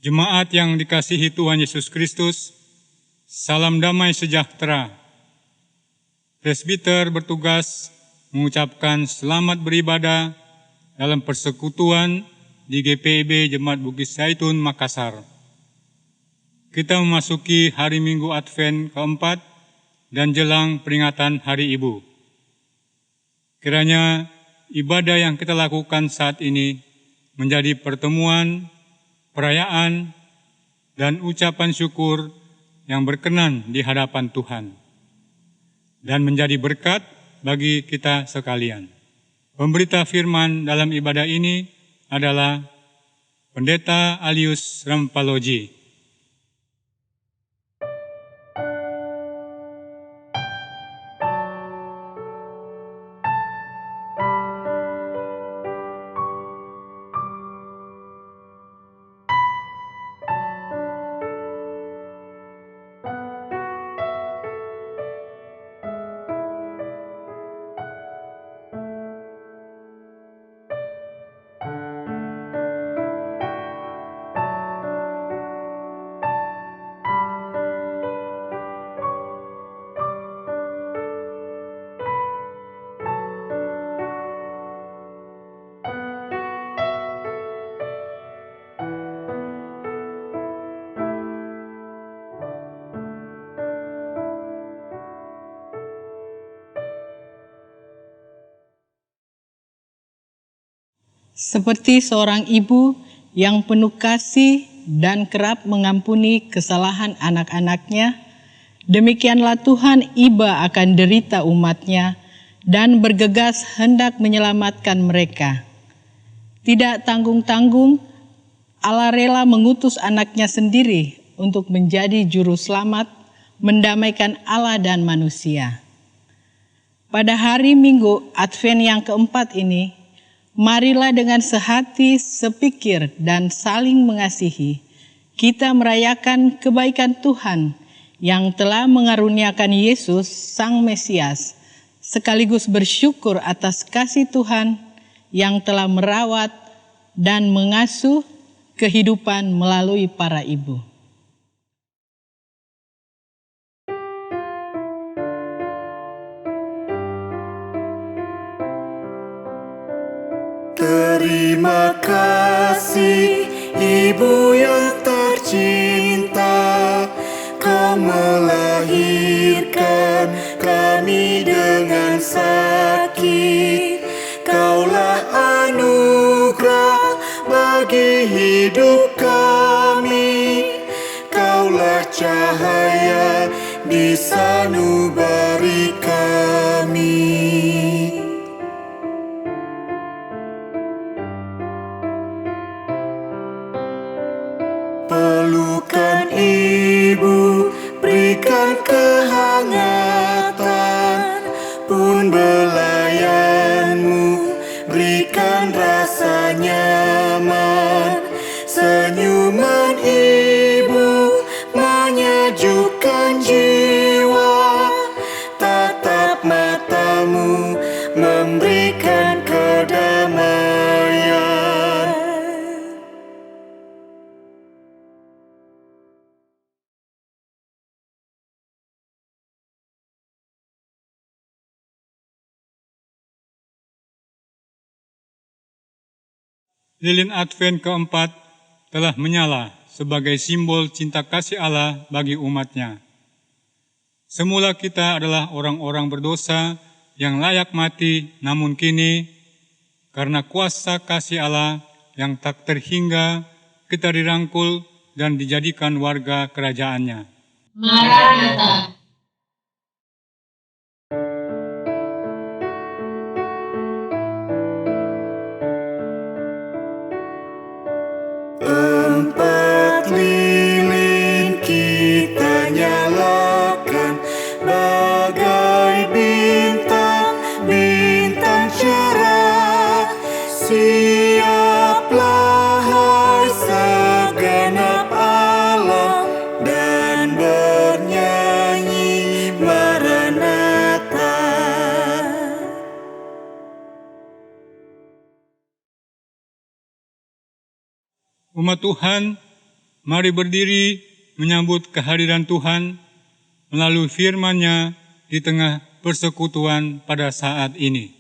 Jemaat yang dikasihi Tuhan Yesus Kristus, salam damai sejahtera. Presbiter bertugas mengucapkan selamat beribadah dalam persekutuan di GPIB Jemaat Bukit Zaitun, Makassar. Kita memasuki hari Minggu Advent keempat dan jelang peringatan Hari Ibu. Kiranya ibadah yang kita lakukan saat ini menjadi pertemuan, perayaan, dan ucapan syukur yang berkenan di hadapan Tuhan, dan menjadi berkat bagi kita sekalian. Pemberita firman dalam ibadah ini adalah Pendeta Alius Rampaloji. Seperti seorang ibu yang penuh kasih dan kerap mengampuni kesalahan anak-anaknya, demikianlah Tuhan iba akan derita umatnya dan bergegas hendak menyelamatkan mereka. Tidak tanggung-tanggung, Allah rela mengutus anaknya sendiri untuk menjadi juru selamat, mendamaikan Allah dan manusia. Pada hari Minggu Advent yang keempat ini, marilah dengan sehati, sepikir, dan saling mengasihi, kita merayakan kebaikan Tuhan yang telah mengaruniakan Yesus, Sang Mesias, sekaligus bersyukur atas kasih Tuhan yang telah merawat dan mengasuh kehidupan melalui para ibu. Terima kasih Ibu yang tercinta, Kau melahirkan kami dengan sakit. Kaulah anugerah bagi hidup kami, Kaulah cahaya di sanubari kami. Pelukan Ibu, berikan kehangatan, pun belayanmu, berikan rasa nyaman. Senyuman Ibu menyejukkan jiwa, tatap matamu memberikan kedamaian. Lilin Advent keempat telah menyala sebagai simbol cinta kasih Allah bagi umatnya. Semula kita adalah orang-orang berdosa yang layak mati, namun kini karena kuasa kasih Allah yang tak terhingga, kita dirangkul dan dijadikan warga kerajaannya. Maranatha. Empat lilin kita nyalakan Umat Tuhan, mari berdiri menyambut kehadiran Tuhan melalui firman-Nya di tengah persekutuan pada saat ini.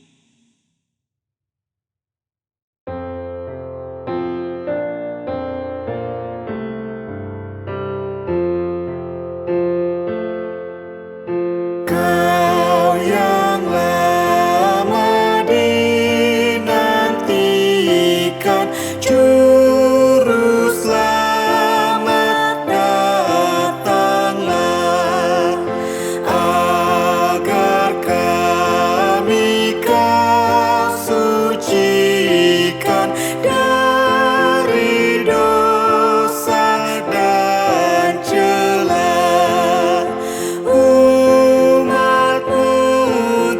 Kau yang lama dinantikan, Juru Selamat datanglah, agar kami Kau sucikan dari dosa dan celah. Umat-Mu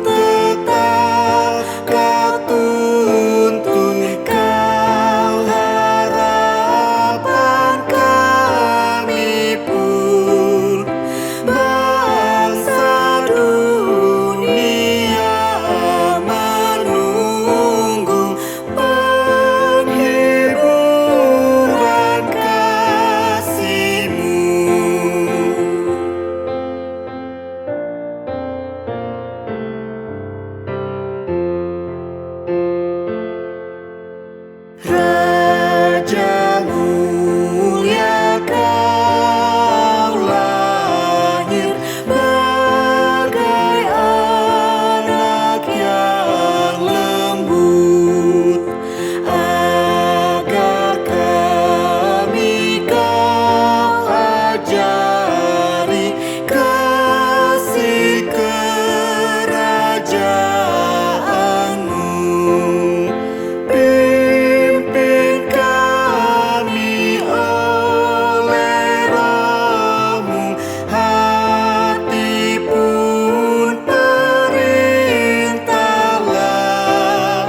tetap Kau tuntun, Kau harapan kami pun. Bangsa dunia menunggu penghiburan kasih-Mu. Raja mulia, Kau lahir bagai anak yang lembut, agar kami Kau ajari kasih kerajaan-Mu. Pimpin kami oleh Roh-Mu, hati pun perintahlah,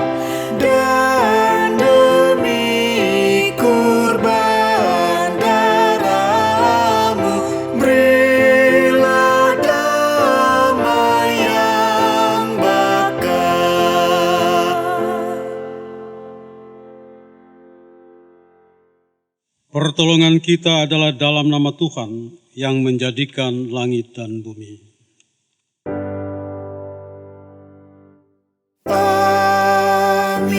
dan demi kurban darah-Mu, berilah damai yang bakar. Pertolongan kita adalah dalam nama Tuhan yang menjadikan langit dan bumi. Amin.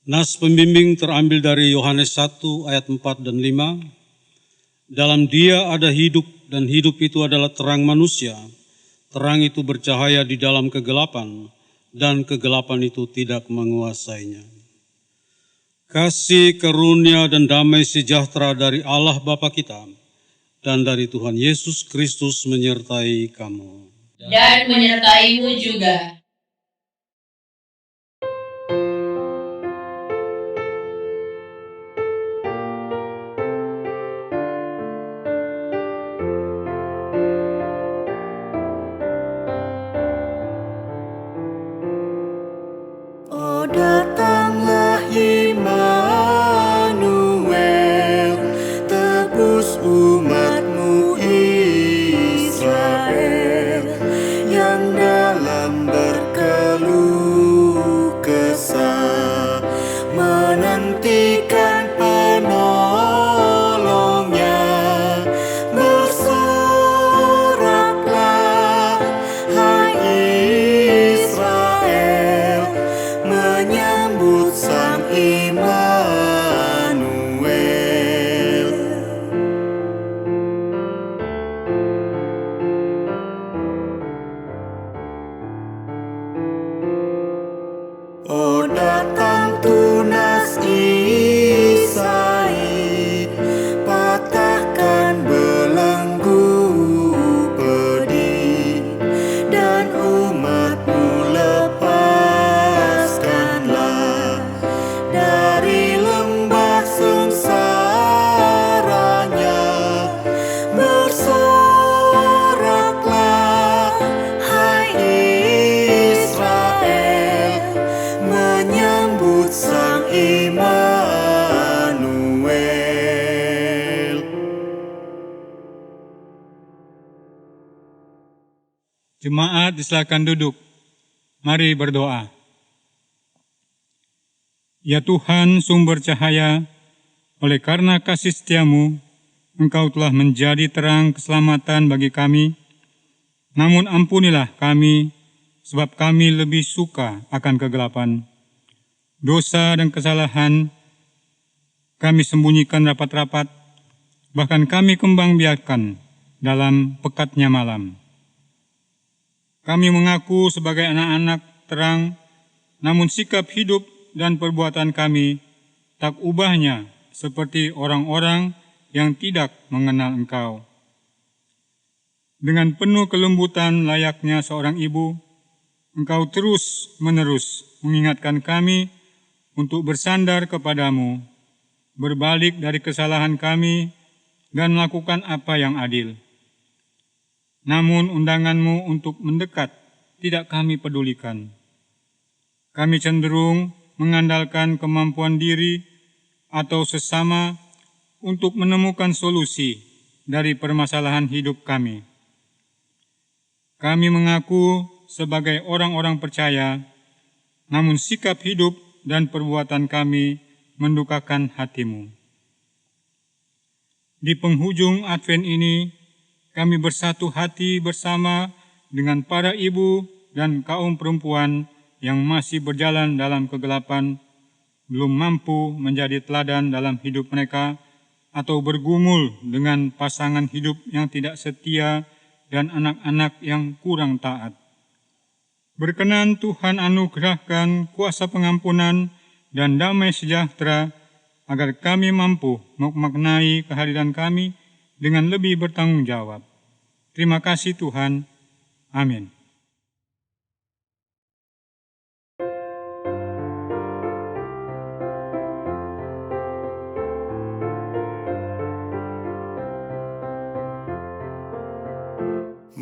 Nas pembimbing terambil dari Yohanes 1 ayat 4 dan 5. Dalam Dia ada hidup, dan hidup itu adalah terang manusia. Terang itu bercahaya di dalam kegelapan, dan kegelapan itu tidak menguasainya. Kasih, karunia, dan damai sejahtera dari Allah Bapa kita dan dari Tuhan Yesus Kristus menyertai kamu. Dan menyertai-Mu juga. Oh, datanglah Immanuel, tebus umat-Mu Israel, yang dalam berkeluh kesah menantikan penolongnya. Bersoraklah, hai Israel, menyambut Sang Immanuel. Oh, datang tunas Isai, patahkan belenggu pedih, dan umat-Mu lepaskanlah dari lembah sengsaranya. Bersoraklah, hai Israel, menyambut Sang Immanuel. Jemaat, silakan duduk. Mari berdoa. Ya Tuhan, sumber cahaya, oleh karena kasih setiamu, Engkau telah menjadi terang keselamatan bagi kami. Namun ampunilah kami, sebab kami lebih suka akan kegelapan. Dosa dan kesalahan kami sembunyikan rapat-rapat, bahkan kami kembang biarkan dalam pekatnya malam. Kami mengaku sebagai anak-anak terang, namun sikap hidup dan perbuatan kami tak ubahnya seperti orang-orang yang tidak mengenal Engkau. Dengan penuh kelembutan layaknya seorang ibu, Engkau terus-menerus mengingatkan kami untuk bersandar kepadamu, berbalik dari kesalahan kami, dan melakukan apa yang adil. Namun undanganmu untuk mendekat tidak kami pedulikan. Kami cenderung mengandalkan kemampuan diri atau sesama untuk menemukan solusi dari permasalahan hidup kami. Kami mengaku sebagai orang-orang percaya, namun sikap hidup dan perbuatan kami mendukakan hatimu. Di penghujung Advent ini, kami bersatu hati bersama dengan para ibu dan kaum perempuan yang masih berjalan dalam kegelapan, belum mampu menjadi teladan dalam hidup mereka, atau bergumul dengan pasangan hidup yang tidak setia dan anak-anak yang kurang taat. Berkenan Tuhan anugerahkan kuasa pengampunan dan damai sejahtera agar kami mampu memaknai kehadiran kami dengan lebih bertanggung jawab. Terima kasih Tuhan. Amin.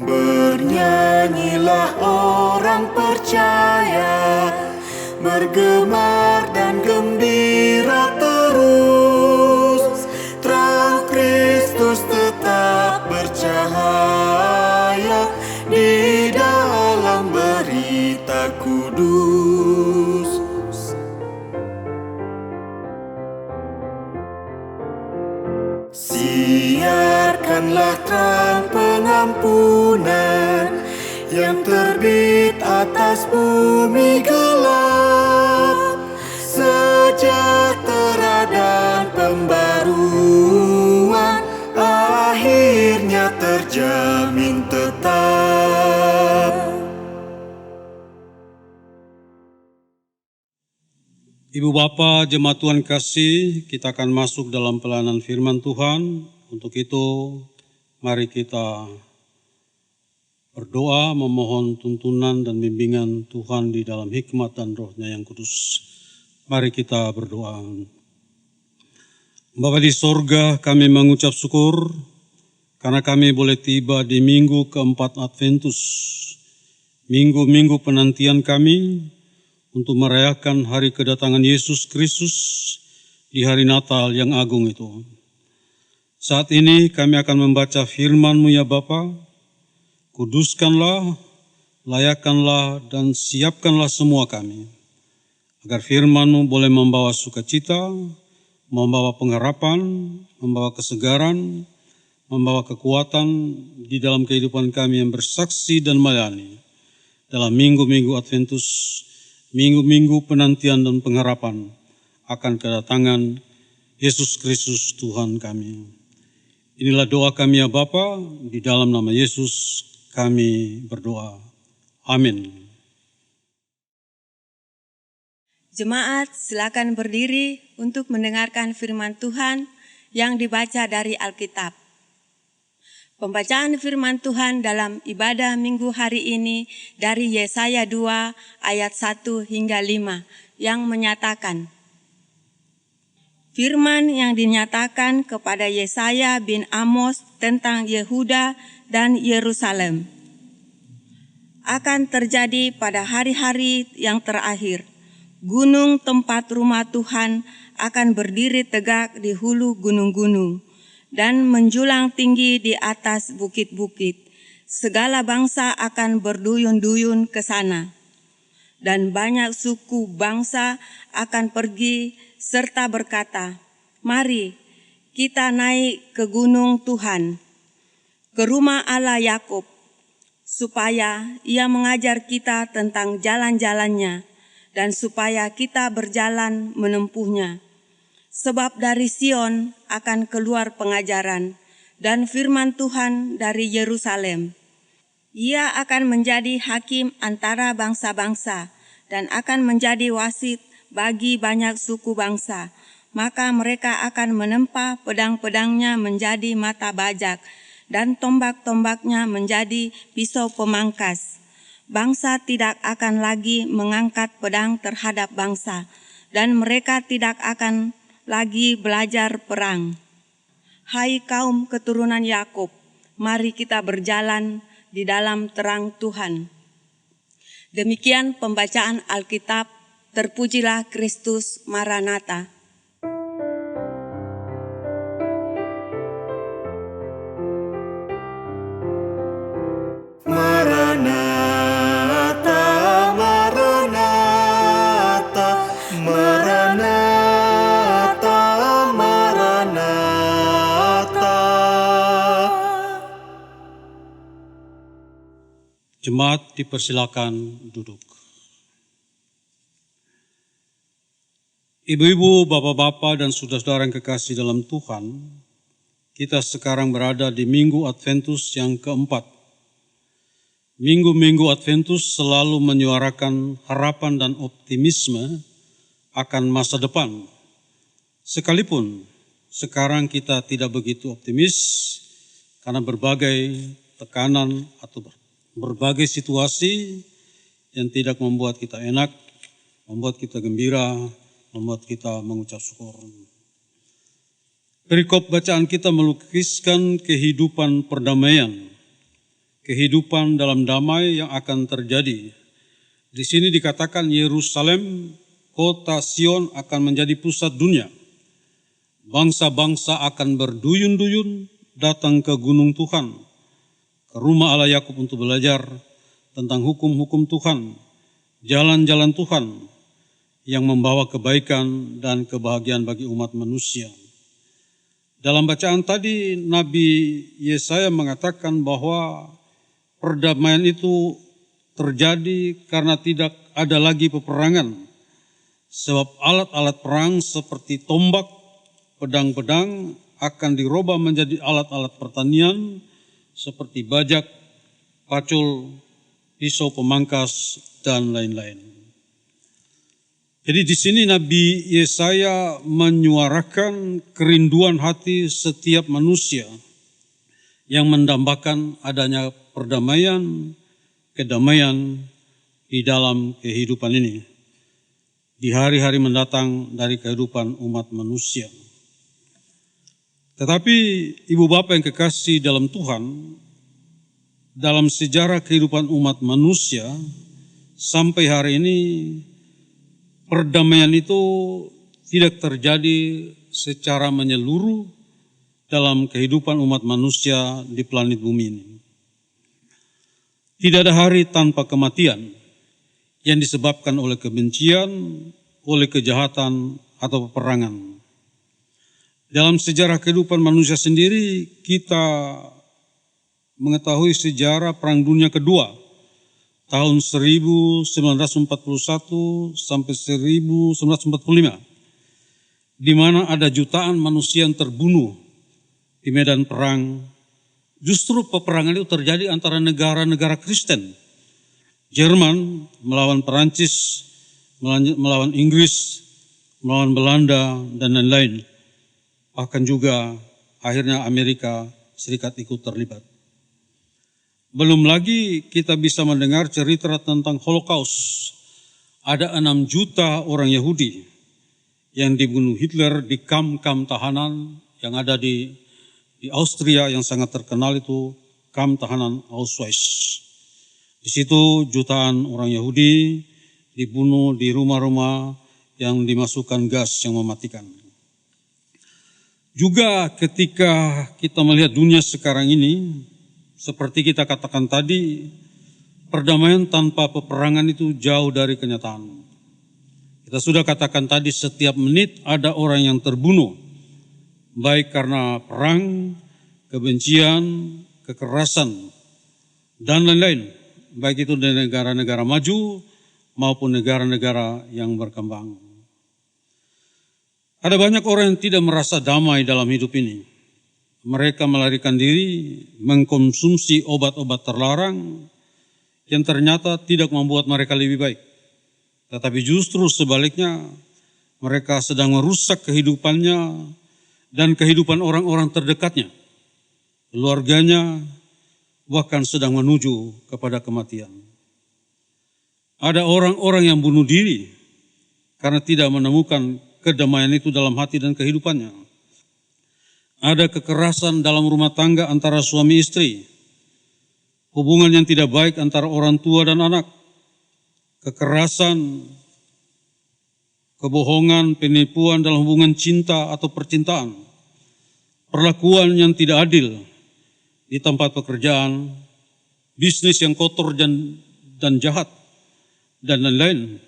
Bernyanyilah orang percaya, bergemar dan gembira terus. Terang Kristus tetap bercahaya di dalam berita kudus. Siarkanlah terang pengampunan yang terbit atas bumi gelap. Sejahtera dan pembaruan akhirnya terjamin tetap. Ibu Bapa, jemaat Tuhan kasih, kita akan masuk dalam pelayanan firman Tuhan. Untuk itu, mari kita berdoa memohon tuntunan dan bimbingan Tuhan di dalam hikmat dan roh-Nya yang kudus. Mari kita berdoa. Bapa di sorga, kami mengucap syukur karena kami boleh tiba di minggu keempat Adventus, minggu-minggu penantian kami untuk merayakan hari kedatangan Yesus Kristus di hari Natal yang agung itu. Saat ini kami akan membaca firman-Mu ya Bapa. Kuduskanlah, layakkanlah, dan siapkanlah semua kami, agar firman-Mu boleh membawa sukacita, membawa pengharapan, membawa kesegaran, membawa kekuatan di dalam kehidupan kami yang bersaksi dan melayani dalam minggu-minggu Adventus, minggu-minggu penantian dan pengharapan akan kedatangan Yesus Kristus Tuhan kami. Inilah doa kami ya Bapa, di dalam nama Yesus kami berdoa. Amin. Jemaat, silakan berdiri untuk mendengarkan firman Tuhan yang dibaca dari Alkitab. Pembacaan firman Tuhan dalam ibadah minggu hari ini dari Yesaya 2 ayat 1 hingga 5 yang menyatakan, firman yang dinyatakan kepada Yesaya bin Amos tentang Yehuda dan Yerusalem akan terjadi pada hari-hari yang terakhir. Gunung tempat rumah Tuhan akan berdiri tegak di hulu gunung-gunung dan menjulang tinggi di atas bukit-bukit. Segala bangsa akan berduyun-duyun ke sana. dan banyak suku bangsa akan pergi serta berkata, "Mari kita naik ke gunung Tuhan, ke rumah Allah Yakub, supaya Ia mengajar kita tentang jalan-jalannya dan supaya kita berjalan menempuhnya. Sebab dari Sion akan keluar pengajaran dan firman Tuhan dari Yerusalem. Ia akan menjadi hakim antara bangsa-bangsa dan akan menjadi wasit bagi banyak suku bangsa. Maka mereka akan menempa pedang-pedangnya menjadi mata bajak dan tombak-tombaknya menjadi pisau pemangkas. Bangsa tidak akan lagi mengangkat pedang terhadap bangsa dan mereka tidak akan lagi belajar perang. Hai kaum keturunan Yakub, mari kita berjalan di dalam terang Tuhan." Demikian pembacaan Alkitab. Terpujilah Kristus, Maranatha. Maranatha, Maranatha, Maranatha, Maranatha. Jemaat dipersilakan duduk. Ibu-ibu, bapak-bapak, dan saudara-saudara yang kekasih dalam Tuhan, kita sekarang berada di Minggu Adventus yang keempat. Minggu-minggu Adventus selalu menyuarakan harapan dan optimisme akan masa depan. Sekalipun sekarang kita tidak begitu optimis karena berbagai tekanan atau berbagai situasi yang tidak membuat kita enak, membuat kita gembira, membuat kita mengucap syukur. Perikop bacaan kita melukiskan kehidupan perdamaian, kehidupan dalam damai yang akan terjadi. Di sini dikatakan Yerusalem, kota Sion akan menjadi pusat dunia. Bangsa-bangsa akan berduyun-duyun datang ke gunung Tuhan, ke rumah Allah Yakub untuk belajar tentang hukum-hukum Tuhan, jalan-jalan Tuhan yang membawa kebaikan dan kebahagiaan bagi umat manusia. Dalam bacaan tadi, Nabi Yesaya mengatakan bahwa perdamaian itu terjadi karena tidak ada lagi peperangan. Sebab alat-alat perang seperti tombak, pedang-pedang akan dirubah menjadi alat-alat pertanian seperti bajak, pacul, pisau pemangkas, dan lain-lain. Jadi di sini Nabi Yesaya menyuarakan kerinduan hati setiap manusia yang mendambakan adanya perdamaian, kedamaian di dalam kehidupan ini, di hari-hari mendatang dari kehidupan umat manusia. Tetapi ibu bapak yang kekasih dalam Tuhan, dalam sejarah kehidupan umat manusia sampai hari ini, perdamaian itu tidak terjadi secara menyeluruh dalam kehidupan umat manusia di planet bumi ini. Tidak ada hari tanpa kematian yang disebabkan oleh kebencian, oleh kejahatan, atau peperangan. Dalam sejarah kehidupan manusia sendiri, kita mengetahui sejarah Perang Dunia Kedua, tahun 1941 sampai 1945, di mana ada jutaan manusia yang terbunuh di medan perang. Justru peperangan itu terjadi antara negara-negara Kristen. Jerman melawan Perancis, melawan Inggris, melawan Belanda, dan lain-lain. Bahkan juga akhirnya Amerika Serikat ikut terlibat. Belum lagi kita bisa mendengar cerita tentang Holocaust. Ada 6 juta orang Yahudi yang dibunuh Hitler di kamp-kamp tahanan yang ada di Austria yang sangat terkenal, itu kamp tahanan Auschwitz. Di situ jutaan orang Yahudi dibunuh di rumah-rumah yang dimasukkan gas yang mematikan. Juga ketika kita melihat dunia sekarang ini, seperti kita katakan tadi, perdamaian tanpa peperangan itu jauh dari kenyataan. Kita sudah katakan tadi, setiap menit ada orang yang terbunuh, baik karena perang, kebencian, kekerasan, dan lain-lain, baik itu di negara-negara maju maupun negara-negara yang berkembang. Ada banyak orang yang tidak merasa damai dalam hidup ini. Mereka melarikan diri, mengkonsumsi obat-obat terlarang yang ternyata tidak membuat mereka lebih baik. Tetapi justru sebaliknya, mereka sedang merusak kehidupannya dan kehidupan orang-orang terdekatnya, keluarganya, bahkan sedang menuju kepada kematian. Ada orang-orang yang bunuh diri karena tidak menemukan kedamaian itu dalam hati dan kehidupannya. Ada kekerasan dalam rumah tangga antara suami istri, hubungan yang tidak baik antara orang tua dan anak, kekerasan, kebohongan, penipuan dalam hubungan cinta atau percintaan, perlakuan yang tidak adil di tempat pekerjaan, bisnis yang kotor dan jahat, dan lain-lain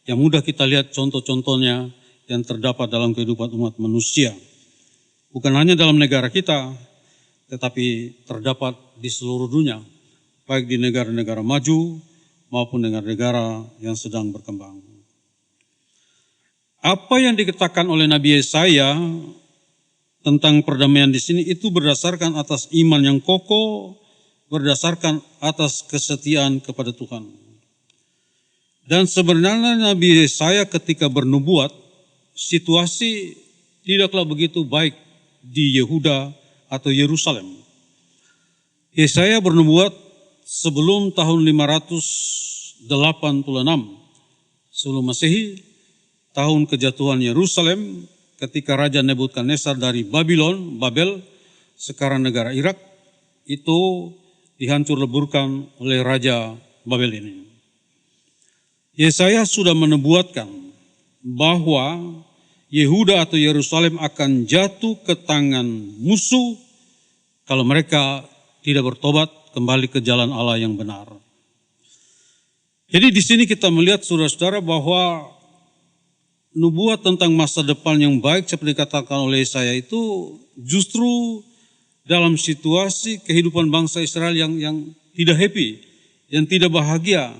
yang mudah kita lihat contoh-contohnya yang terdapat dalam kehidupan umat manusia. Bukan hanya dalam negara kita, tetapi terdapat di seluruh dunia, baik di negara-negara maju maupun negara-negara yang sedang berkembang. Apa yang dikatakan oleh Nabi Yesaya tentang perdamaian di sini itu berdasarkan atas iman yang kokoh, berdasarkan atas kesetiaan kepada Tuhan. Dan sebenarnya Nabi Yesaya ketika bernubuat, situasi tidaklah begitu baik di Yehuda atau Yerusalem. Yesaya bernubuat sebelum tahun 586 sebelum Masehi, tahun kejatuhan Yerusalem ketika Raja Nebukadnezar dari Babel, sekarang negara Irak, itu dihancur leburkan oleh Raja Babel ini. Yesaya sudah menubuatkan bahwa Yehuda atau Yerusalem akan jatuh ke tangan musuh kalau mereka tidak bertobat kembali ke jalan Allah yang benar. Jadi di sini kita melihat saudara-saudara bahwa nubuat tentang masa depan yang baik seperti dikatakan oleh Yesaya itu justru dalam situasi kehidupan bangsa Israel yang tidak happy, yang tidak bahagia.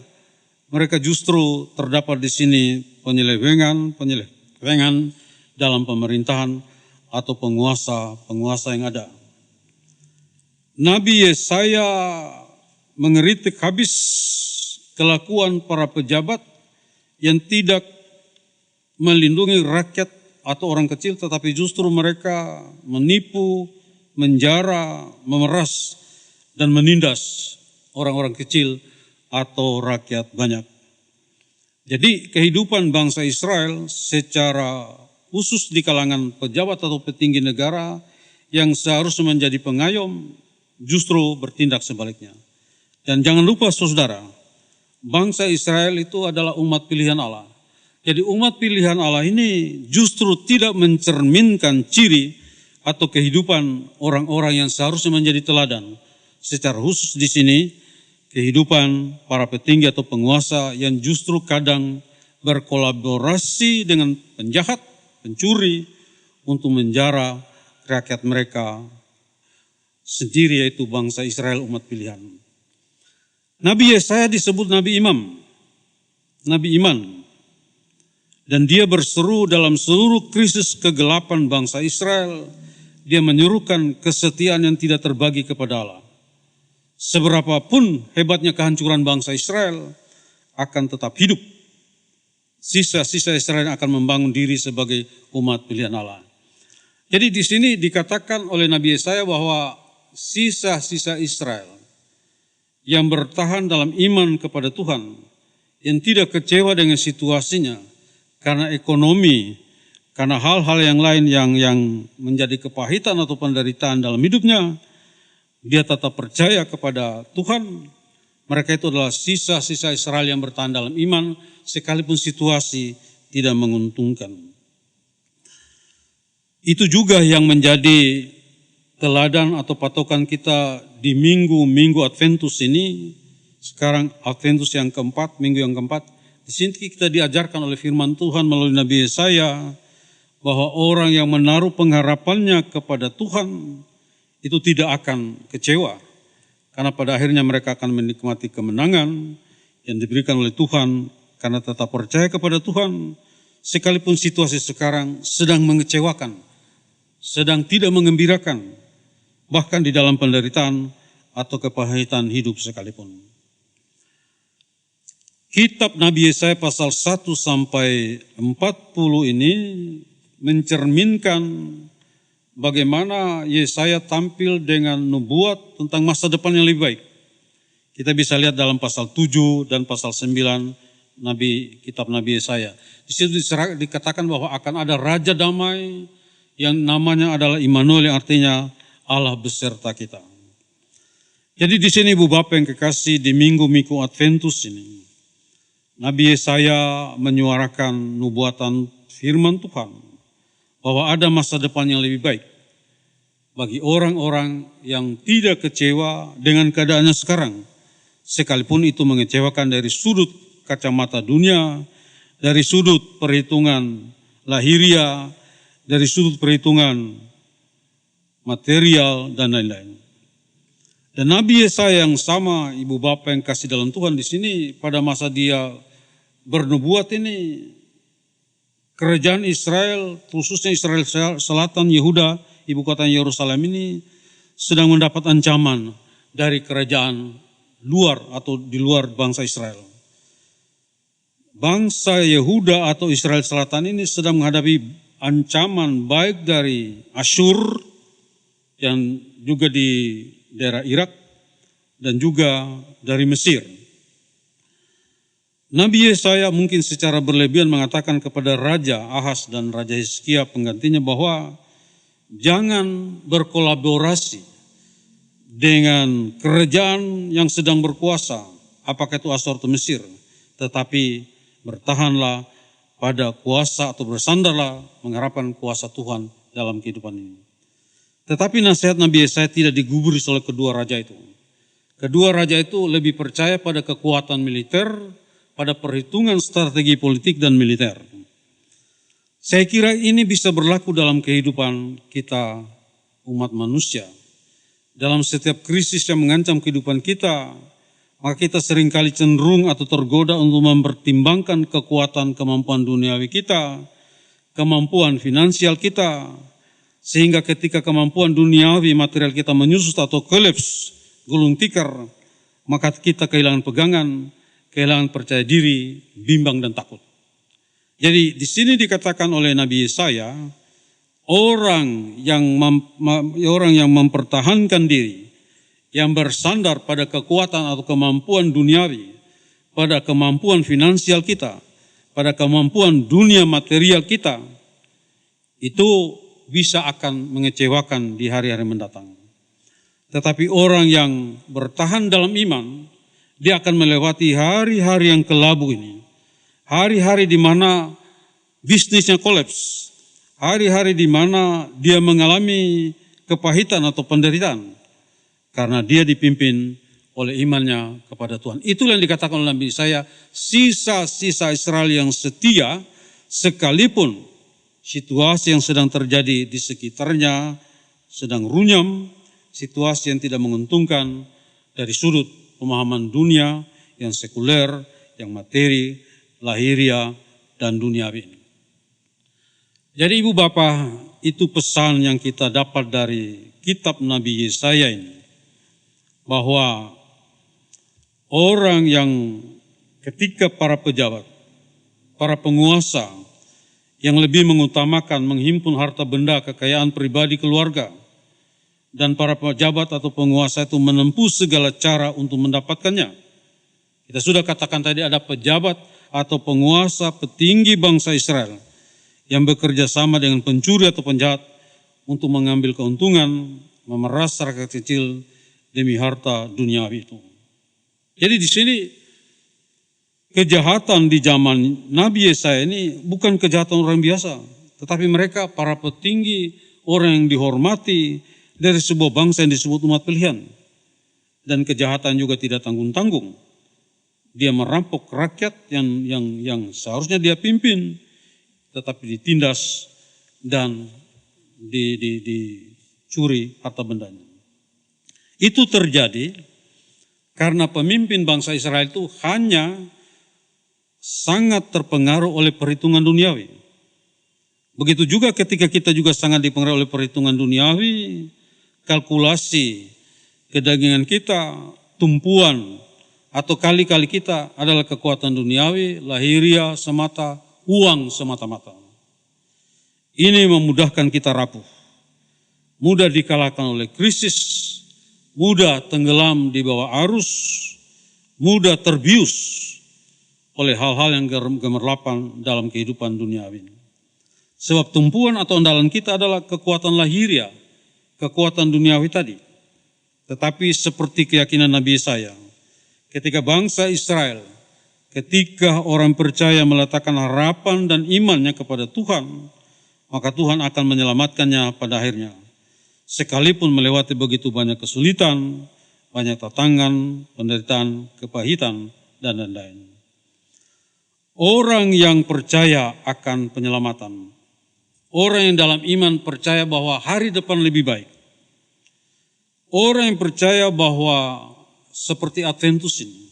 Mereka justru terdapat di sini penyelewengan dalam pemerintahan atau penguasa yang ada. Nabi Yesaya mengeritik habis kelakuan para pejabat yang tidak melindungi rakyat atau orang kecil, tetapi justru mereka menipu, menjara, memeras, dan menindas orang-orang kecil atau rakyat banyak. Jadi kehidupan bangsa Israel secara khusus di kalangan pejabat atau petinggi negara yang seharusnya menjadi pengayom justru bertindak sebaliknya. Dan jangan lupa saudara, bangsa Israel itu adalah umat pilihan Allah. Jadi umat pilihan Allah ini justru tidak mencerminkan ciri atau kehidupan orang-orang yang seharusnya menjadi teladan. Secara khusus di sini kehidupan para petinggi atau penguasa yang justru kadang berkolaborasi dengan penjahat, pencuri untuk menjara rakyat mereka sendiri, yaitu bangsa Israel umat pilihan. Nabi Yesaya disebut Nabi Imam, Nabi Iman. Dan dia berseru dalam seluruh krisis kegelapan bangsa Israel. Dia menyerukan kesetiaan yang tidak terbagi kepada Allah. Seberapapun hebatnya kehancuran bangsa Israel akan tetap hidup. Sisa-sisa Israel akan membangun diri sebagai umat pilihan Allah. Jadi di sini dikatakan oleh Nabi Yesaya bahwa sisa-sisa Israel yang bertahan dalam iman kepada Tuhan, yang tidak kecewa dengan situasinya karena ekonomi, karena hal-hal yang lain yang menjadi kepahitan atau penderitaan dalam hidupnya, dia tetap percaya kepada Tuhan. Mereka itu adalah sisa-sisa Israel yang bertahan dalam iman sekalipun situasi tidak menguntungkan. Itu juga yang menjadi teladan atau patokan kita di minggu-minggu Adventus ini Sekarang Adventus yang keempat, minggu yang keempat. Di sini kita diajarkan oleh firman Tuhan melalui Nabi Yesaya bahwa orang yang menaruh pengharapannya kepada Tuhan itu tidak akan kecewa. Karena pada akhirnya mereka akan menikmati kemenangan yang diberikan oleh Tuhan karena tetap percaya kepada Tuhan. Sekalipun situasi sekarang sedang mengecewakan, sedang tidak mengembirakan, bahkan di dalam penderitaan atau kepahitan hidup sekalipun. Kitab Nabi Yesaya pasal 1 sampai 40 ini mencerminkan bagaimana Yesaya tampil dengan nubuat tentang masa depan yang lebih baik. Kita bisa lihat dalam pasal 7 dan pasal 9 kitab Nabi Yesaya. Di situ dikatakan bahwa akan ada raja damai yang namanya adalah Immanuel, yang artinya Allah beserta kita. Jadi di sini Ibu Bapak yang kekasih, di minggu-minggu Adventus ini, Nabi Yesaya menyuarakan nubuatan firman Tuhan bahwa ada masa depan yang lebih baik bagi orang-orang yang tidak kecewa dengan keadaannya sekarang, sekalipun itu mengecewakan dari sudut kacamata dunia, dari sudut perhitungan lahiria, dari sudut perhitungan material dan lain-lain. Dan Nabi Yesaya yang sama, Ibu Bapak yang kasih dalam Tuhan, di sini pada masa dia bernubuat ini, kerajaan Israel, khususnya Israel Selatan, Yehuda, ibu kota Yerusalem ini sedang mendapat ancaman dari kerajaan luar atau di luar bangsa Israel. Bangsa Yehuda atau Israel Selatan ini sedang menghadapi ancaman baik dari Asyur yang juga di daerah Irak dan juga dari Mesir. Nabi Yesaya mungkin secara berlebihan mengatakan kepada Raja Ahaz dan Raja Hizkia penggantinya bahwa jangan berkolaborasi dengan kerajaan yang sedang berkuasa, apakah itu Asyur atau Mesir, tetapi bertahanlah pada kuasa atau bersandarlah mengharapkan kuasa Tuhan dalam kehidupan ini. Tetapi nasihat Nabi Yesaya tidak digubris oleh kedua raja itu. Kedua raja itu lebih percaya pada kekuatan militer, pada perhitungan strategi politik dan militer. Saya kira ini bisa berlaku dalam kehidupan kita umat manusia. Dalam setiap krisis yang mengancam kehidupan kita, maka kita seringkali cenderung atau tergoda untuk mempertimbangkan kekuatan kemampuan duniawi kita, kemampuan finansial kita, sehingga ketika kemampuan duniawi material kita menyusut atau kolaps, gulung tikar, maka kita kehilangan pegangan, kehilangan percaya diri, bimbang dan takut. Jadi di sini dikatakan oleh Nabi Yesaya, orang yang mempertahankan diri, yang bersandar pada kekuatan atau kemampuan duniawi, pada kemampuan finansial kita, pada kemampuan dunia material kita, itu bisa akan mengecewakan di hari-hari mendatang. Tetapi orang yang bertahan dalam iman, dia akan melewati hari-hari yang kelabu ini. Hari-hari di mana bisnisnya kolaps. Hari-hari di mana dia mengalami kepahitan atau penderitaan. Karena dia dipimpin oleh imannya kepada Tuhan. Itulah yang dikatakan oleh Nabi Yesaya, sisa-sisa Israel yang setia, sekalipun situasi yang sedang terjadi di sekitarnya sedang runyam, situasi yang tidak menguntungkan dari sudut pemahaman dunia yang sekuler, yang materi, lahiria, dan duniawi ini. Jadi Ibu Bapak, itu pesan yang kita dapat dari kitab Nabi Yesaya ini. Bahwa orang yang ketika para pejabat, para penguasa yang lebih mengutamakan menghimpun harta benda, kekayaan pribadi keluarga, dan para pejabat atau penguasa itu menempuh segala cara untuk mendapatkannya. Kita sudah katakan tadi ada pejabat atau penguasa petinggi bangsa Israel yang bekerja sama dengan pencuri atau penjahat untuk mengambil keuntungan, memeras rakyat kecil demi harta duniawi itu. Jadi di sini kejahatan di zaman Nabi Yesaya ini bukan kejahatan orang biasa, tetapi mereka para petinggi, orang yang dihormati dari sebuah bangsa yang disebut umat pilihan. Dan kejahatan juga tidak tanggung-tanggung. dia merampok rakyat yang seharusnya dia pimpin, tetapi ditindas dan dicuri harta bendanya. Itu terjadi karena pemimpin bangsa Israel itu hanya sangat terpengaruh oleh perhitungan duniawi. Begitu juga ketika kita juga sangat dipengaruhi oleh perhitungan duniawi, kalkulasi kedagingan kita, tumpuan atau kali-kali kita adalah kekuatan duniawi, lahiriah semata, uang semata-mata. Ini memudahkan kita rapuh, mudah dikalahkan oleh krisis, mudah tenggelam di bawah arus, mudah terbius oleh hal-hal yang gemerlapan dalam kehidupan duniawi. Sebab tumpuan atau andalan kita adalah kekuatan lahiriah, kekuatan duniawi tadi. Tetapi seperti keyakinan Nabi Yesaya, ketika bangsa Israel, ketika orang percaya meletakkan harapan dan imannya kepada Tuhan, maka Tuhan akan menyelamatkannya pada akhirnya. Sekalipun melewati begitu banyak kesulitan, banyak tantangan, penderitaan, kepahitan, dan lain-lain. Orang yang percaya akan penyelamatan, orang yang dalam iman percaya bahwa hari depan lebih baik. Orang yang percaya bahwa seperti Adventus ini,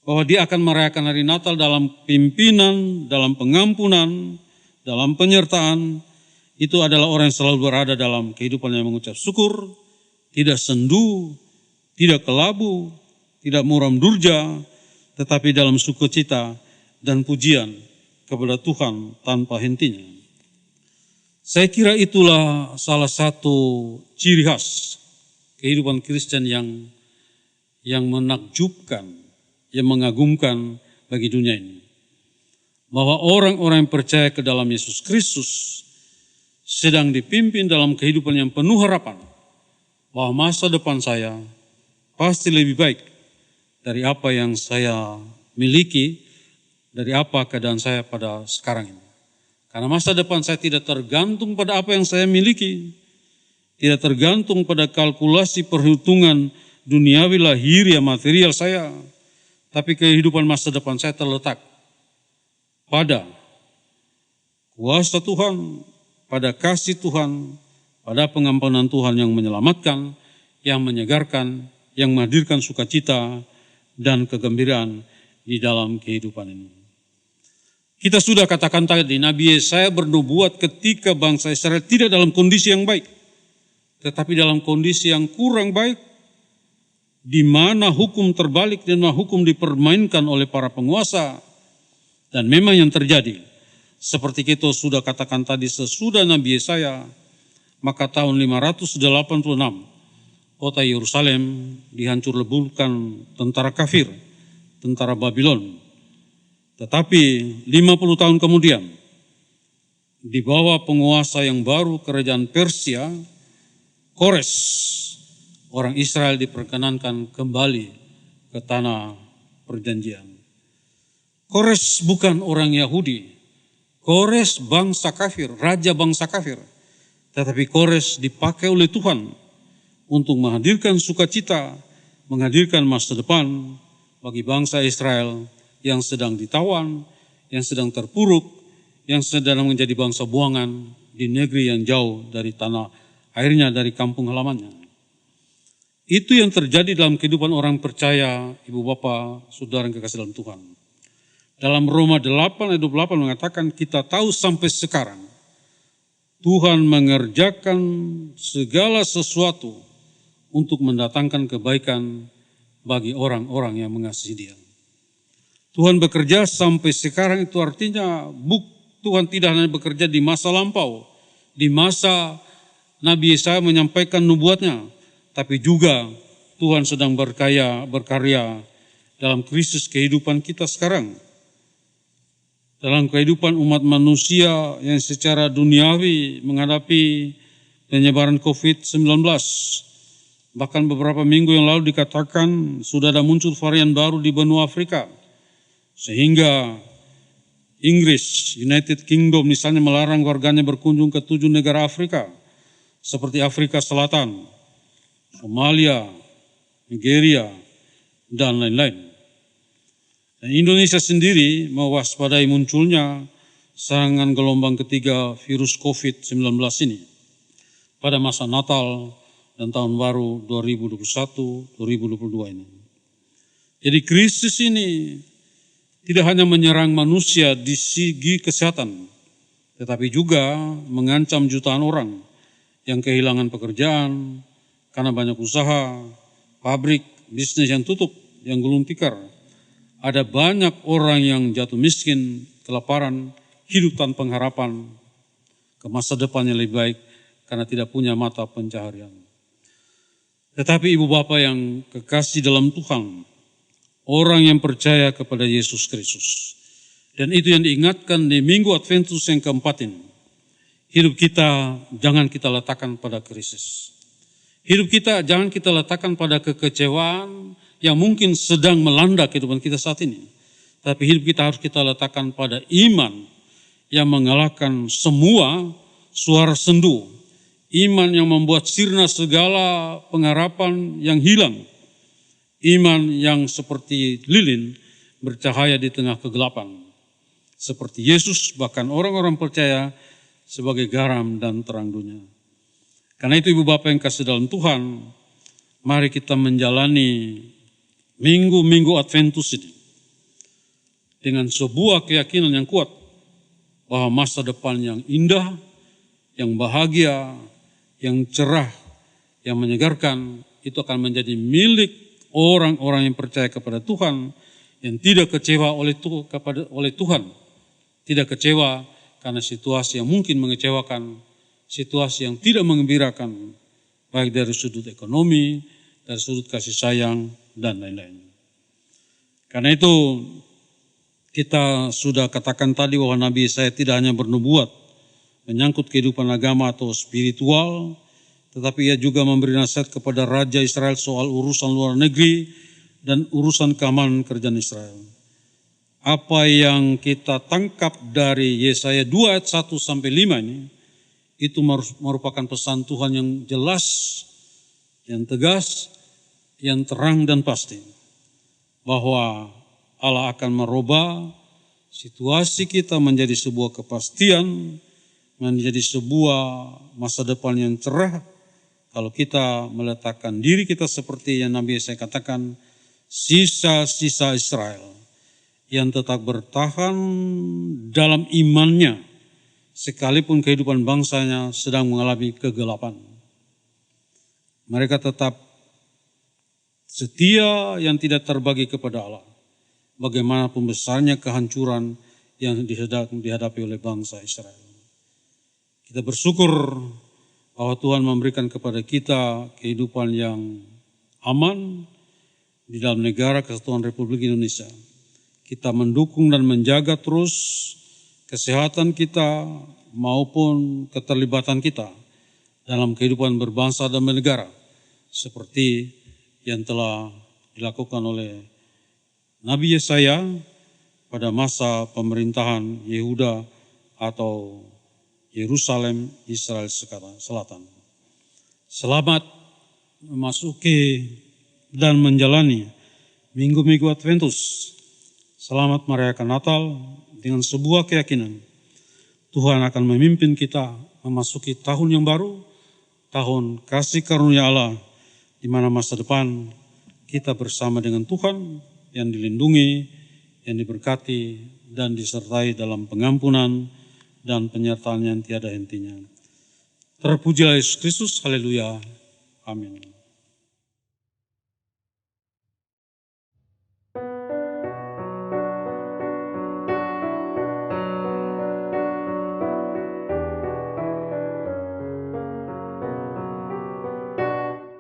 bahwa dia akan merayakan hari Natal dalam pimpinan, dalam pengampunan, dalam penyertaan, itu adalah orang yang selalu berada dalam kehidupan yang mengucap syukur, tidak sendu, tidak kelabu, tidak muram durja, tetapi dalam sukacita dan pujian kepada Tuhan tanpa hentinya. Saya kira itulah salah satu ciri khas kehidupan Kristen yang menakjubkan, yang mengagumkan bagi dunia ini. Bahwa orang-orang yang percaya ke dalam Yesus Kristus sedang dipimpin dalam kehidupan yang penuh harapan. Bahwa masa depan saya pasti lebih baik dari apa yang saya miliki, dari apa keadaan saya pada sekarang ini. Karena masa depan saya tidak tergantung pada apa yang saya miliki. Tidak tergantung pada kalkulasi perhitungan duniawi lahiriah material saya. Tapi kehidupan masa depan saya terletak pada kuasa Tuhan, pada kasih Tuhan, pada pengampunan Tuhan yang menyelamatkan, yang menyegarkan, yang menghadirkan sukacita dan kegembiraan di dalam kehidupan ini. Kita sudah katakan tadi, Nabi Yesaya bernubuat ketika bangsa Israel tidak dalam kondisi yang baik, tetapi dalam kondisi yang kurang baik, di mana hukum terbalik dan hukum dipermainkan oleh para penguasa. Dan memang yang terjadi, seperti kita sudah katakan tadi sesudah Nabi Yesaya, maka tahun 586, kota Yerusalem dihancur leburkan tentara kafir, tentara Babylon. Tetapi 50 tahun kemudian, di bawah penguasa yang baru kerajaan Persia, Kores, orang Israel diperkenankan kembali ke tanah perjanjian. Kores bukan orang Yahudi, Kores bangsa kafir, raja bangsa kafir. Tetapi Kores dipakai oleh Tuhan untuk menghadirkan sukacita, menghadirkan masa depan bagi bangsa Israel yang sedang ditawan, yang sedang terpuruk, yang sedang menjadi bangsa buangan di negeri yang jauh dari tanah airnya, dari kampung halamannya. Itu yang terjadi dalam kehidupan orang percaya, ibu bapa, saudara yang kekasih dalam Tuhan. Dalam Roma 8 ayat 28 mengatakan, kita tahu sampai sekarang Tuhan mengerjakan segala sesuatu untuk mendatangkan kebaikan bagi orang-orang yang mengasihi Dia. Tuhan bekerja sampai sekarang, itu artinya Tuhan tidak hanya bekerja di masa lampau, di masa Nabi Yesaya menyampaikan nubuatnya, tapi juga Tuhan sedang berkarya dalam krisis kehidupan kita sekarang. Dalam kehidupan umat manusia yang secara duniawi menghadapi penyebaran COVID-19. Bahkan beberapa minggu yang lalu dikatakan sudah ada muncul varian baru di benua Afrika. Sehingga Inggris, United Kingdom misalnya melarang warganya berkunjung ke 7 negara Afrika. Seperti Afrika Selatan, Somalia, Nigeria, dan lain-lain. Dan Indonesia sendiri mewaspadai munculnya serangan gelombang ketiga virus COVID-19 ini pada masa Natal dan Tahun Baru 2021-2022 ini. Jadi krisis ini tidak hanya menyerang manusia di segi kesehatan, tetapi juga mengancam jutaan orang yang kehilangan pekerjaan karena banyak usaha, pabrik, bisnis yang tutup, yang gulung tikar. Ada banyak orang yang jatuh miskin, kelaparan, hidup tanpa harapan ke masa depan yang lebih baik karena tidak punya mata pencaharian. Tetapi ibu bapak yang kekasih dalam Tuhan, orang yang percaya kepada Yesus Kristus, dan itu yang diingatkan di Minggu Adventus yang keempat ini. Hidup kita jangan kita letakkan pada krisis. Hidup kita jangan kita letakkan pada kekecewaan yang mungkin sedang melanda kehidupan kita saat ini. Tapi hidup kita harus kita letakkan pada iman yang mengalahkan semua suara sendu. Iman yang membuat sirna segala pengharapan yang hilang. Iman yang seperti lilin bercahaya di tengah kegelapan. Seperti Yesus, bahkan orang-orang percaya sebagai garam dan terang dunia. Karena itu ibu bapak yang kasih dalam Tuhan, mari kita menjalani minggu-minggu Adventus ini dengan sebuah keyakinan yang kuat bahwa masa depan yang indah, yang bahagia, yang cerah, yang menyegarkan itu akan menjadi milik orang-orang yang percaya kepada Tuhan, yang tidak kecewa oleh Tuhan, tidak kecewa karena situasi yang mungkin mengecewakan, situasi yang tidak menggembirakan, baik dari sudut ekonomi, dari sudut kasih sayang, dan lain-lain. Karena itu kita sudah katakan tadi bahwa Nabi Yesaya tidak hanya bernubuat menyangkut kehidupan agama atau spiritual, tetapi ia juga memberi nasihat kepada Raja Israel soal urusan luar negeri dan urusan keamanan kerajaan Israel. Apa yang kita tangkap dari Yesaya 2 ayat 1 sampai 5 ini, itu merupakan pesan Tuhan yang jelas, yang tegas, yang terang dan pasti. Bahwa Allah akan merubah situasi kita menjadi sebuah kepastian, menjadi sebuah masa depan yang cerah, kalau kita meletakkan diri kita seperti yang Nabi Yesaya katakan, sisa-sisa Israel yang tetap bertahan dalam imannya, sekalipun kehidupan bangsanya sedang mengalami kegelapan. Mereka tetap setia yang tidak terbagi kepada Allah. Bagaimanapun besarnya kehancuran yang dihadapi oleh bangsa Israel. Kita bersyukur bahwa Tuhan memberikan kepada kita kehidupan yang aman di dalam negara Kesatuan Republik Indonesia. Kita mendukung dan menjaga terus kesehatan kita maupun keterlibatan kita dalam kehidupan berbangsa dan bernegara seperti yang telah dilakukan oleh Nabi Yesaya pada masa pemerintahan Yehuda atau Yerusalem, Israel Selatan. Selamat memasuki dan menjalani minggu-minggu Adventus. Selamat merayakan Natal dengan sebuah keyakinan. Tuhan akan memimpin kita memasuki tahun yang baru, tahun kasih karunia Allah, di mana masa depan kita bersama dengan Tuhan yang dilindungi, yang diberkati, dan disertai dalam pengampunan dan penyertaan yang tiada hentinya. Terpujilah Yesus Kristus, haleluya, amin.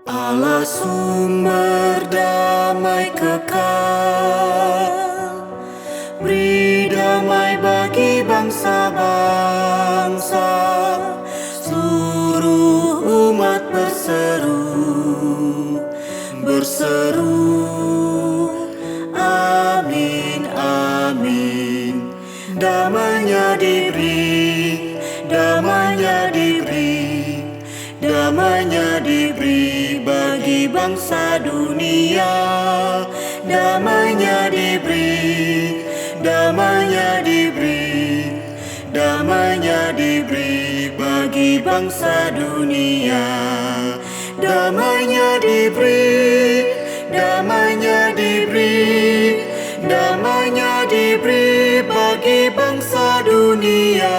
Allah sumber damai kekal, beri damai bagi bangsa-bangsa, seluruh umat berseru, amin, amin. Damainya diberi, damainya diberi, damainya diberi bagi bangsa bangsa dunia. Damainya diberi, damainya diberi, damainya diberi bagi bangsa dunia. Damainya diberi, damainya diberi, damainya diberi bagi bangsa dunia.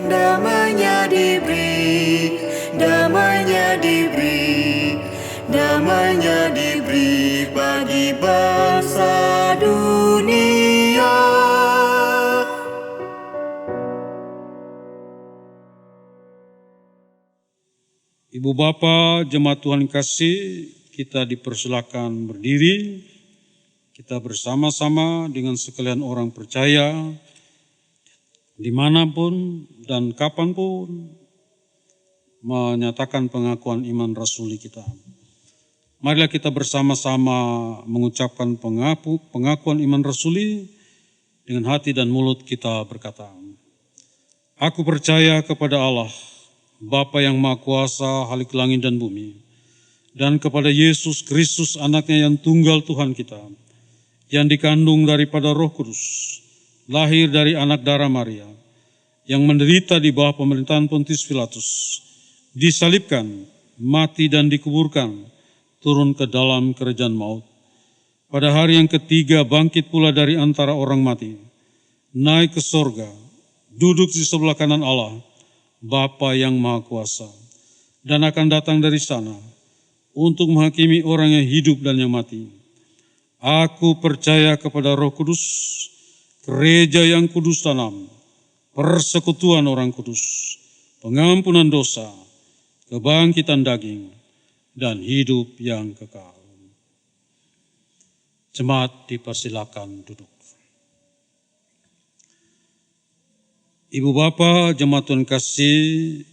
Damainya diberi, damainya diberi, damainya diberi bagi bangsa dunia. Ibu Bapa, jemaat Tuhan kasih, kita dipersilakan berdiri. Kita bersama-sama dengan sekalian orang percaya, dimanapun dan kapanpun, menyatakan pengakuan iman rasuli kita. Marilah kita bersama-sama mengucapkan pengakuan iman rasuli dengan hati dan mulut kita berkata, Aku percaya kepada Allah, Bapa yang Maha Kuasa, Halik langit dan bumi, dan kepada Yesus Kristus anaknya yang tunggal Tuhan kita, yang dikandung daripada Roh Kudus, lahir dari anak darah Maria, yang menderita di bawah pemerintahan Pontius Pilatus, disalibkan, mati dan dikuburkan, turun ke dalam kerajaan maut. Pada hari yang ketiga bangkit pula dari antara orang mati, naik ke sorga, duduk di sebelah kanan Allah, Bapa yang Maha Kuasa, dan akan datang dari sana untuk menghakimi orang yang hidup dan yang mati. Aku percaya kepada Roh Kudus, gereja yang kudus tanam, persekutuan orang kudus, pengampunan dosa, kebangkitan daging, dan hidup yang kekal. Jemaat dipersilakan duduk. Ibu Bapa, jemaat Tuhan kasih,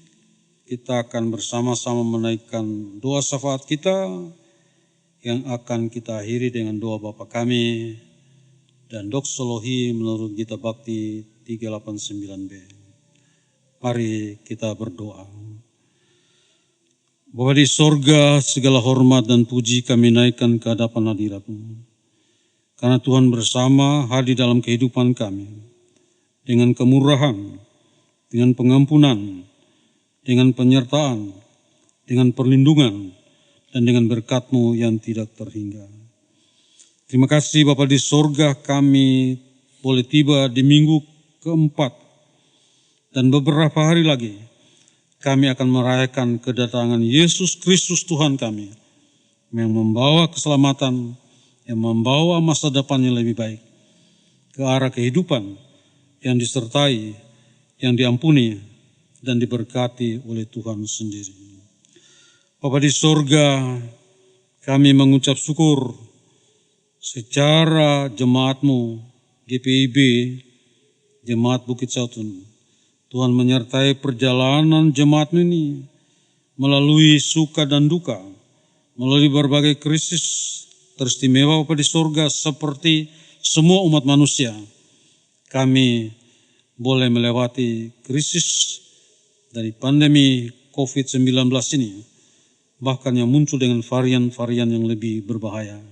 kita akan bersama-sama menaikkan doa syafaat kita yang akan kita akhiri dengan doa Bapa kami dan doksologi menurut Gita Bakti 389b. Mari kita berdoa. Bapa di sorga, segala hormat dan puji kami naikkan ke hadapan hadirat-Mu. Karena Tuhan bersama hadir dalam kehidupan kami. Dengan kemurahan, dengan pengampunan, dengan penyertaan, dengan perlindungan, dan dengan berkat-Mu yang tidak terhingga. Terima kasih Bapa di sorga, kami boleh tiba di minggu keempat, dan beberapa hari lagi kami akan merayakan kedatangan Yesus Kristus Tuhan kami, yang membawa keselamatan, yang membawa masa depan yang lebih baik, ke arah kehidupan yang disertai, yang diampuni, dan diberkati oleh Tuhan sendiri. Bapa di sorga, kami mengucap syukur secara jemaat-Mu, GPIB, Jemaat Bukit Sautun. Tuhan menyertai perjalanan jemaat ini melalui suka dan duka, melalui berbagai krisis teristimewa Bapa di sorga seperti semua umat manusia. Kami boleh melewati krisis dari pandemi COVID-19 ini, bahkan yang muncul dengan varian-varian yang lebih berbahaya.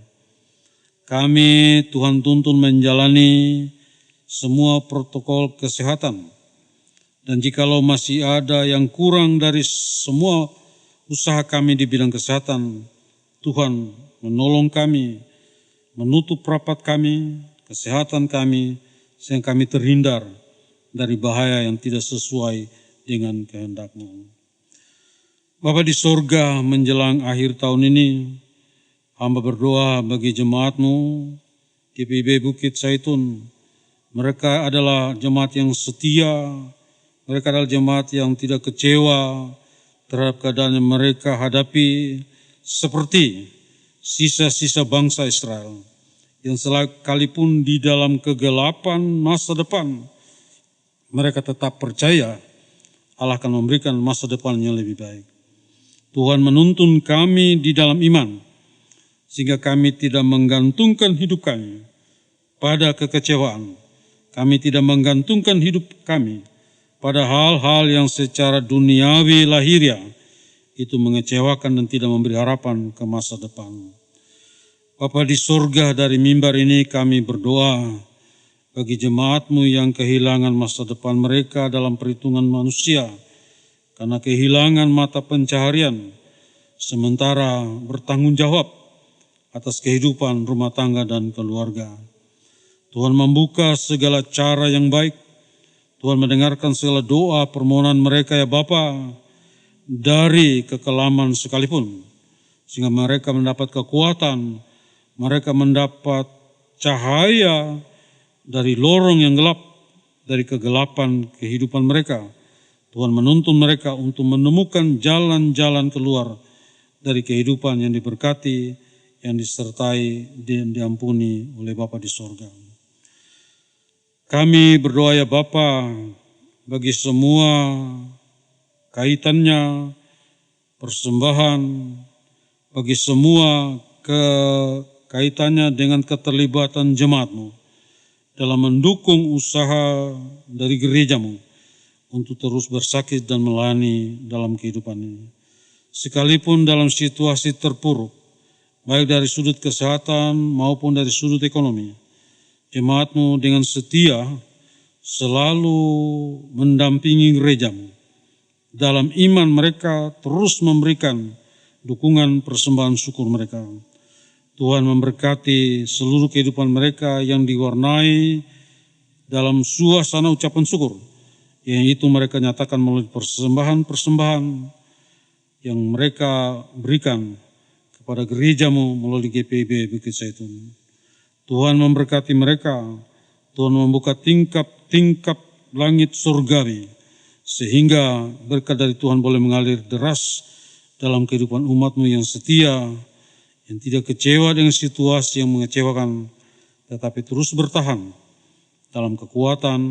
Kami Tuhan tuntun menjalani semua protokol kesehatan, dan jikalau masih ada yang kurang dari semua usaha kami di bidang kesehatan, Tuhan menolong kami, menutup rapat kami, kesehatan kami, sehingga kami terhindar dari bahaya yang tidak sesuai dengan kehendak-Mu. Bapa di sorga, menjelang akhir tahun ini, hamba berdoa bagi jemaat-Mu, GPIB Bukit Saitun. Mereka adalah jemaat yang setia, mereka adalah jemaat yang tidak kecewa terhadap keadaan yang mereka hadapi, seperti sisa-sisa bangsa Israel, yang sekalipun di dalam kegelapan masa depan, mereka tetap percaya Allah akan memberikan masa depan yang lebih baik. Tuhan menuntun kami di dalam iman, sehingga kami tidak menggantungkan hidup kami pada kekecewaan. Kami tidak menggantungkan hidup kami pada hal-hal yang secara duniawi lahiriah, itu mengecewakan dan tidak memberi harapan ke masa depan. Bapa di sorga, dari mimbar ini kami berdoa bagi jemaat-Mu yang kehilangan masa depan mereka dalam perhitungan manusia, karena kehilangan mata pencaharian, sementara bertanggung jawab atas kehidupan rumah tangga dan keluarga. Tuhan membuka segala cara yang baik, Tuhan mendengarkan segala doa permohonan mereka ya Bapa, dari kekelaman sekalipun, sehingga mereka mendapat kekuatan, mereka mendapat cahaya dari lorong yang gelap, dari kegelapan kehidupan mereka. Tuhan menuntun mereka untuk menemukan jalan-jalan keluar dari kehidupan yang diberkati, yang disertai dan diampuni oleh Bapa di sorga. Kami berdoa ya Bapa, bagi semua kaitannya, persembahan, bagi semua kaitannya dengan keterlibatan jemaat-Mu dalam mendukung usaha dari gereja-Mu untuk terus bersakit dan melayani dalam kehidupan ini. Sekalipun dalam situasi terpuruk, baik dari sudut kesehatan maupun dari sudut ekonomi, jemaat-Mu dengan setia selalu mendampingi gereja-Mu. Dalam iman mereka terus memberikan dukungan persembahan syukur mereka. Tuhan memberkati seluruh kehidupan mereka yang diwarnai dalam suasana ucapan syukur, yang itu mereka nyatakan melalui persembahan-persembahan yang mereka berikan kepada gereja-Mu melalui GPIB Bukit Zaitun. Tuhan memberkati mereka, Tuhan membuka tingkap langit surgawi, sehingga berkat dari Tuhan boleh mengalir deras dalam kehidupan umat-Mu yang setia, yang tidak kecewa dengan situasi yang mengecewakan, tetapi terus bertahan dalam kekuatan,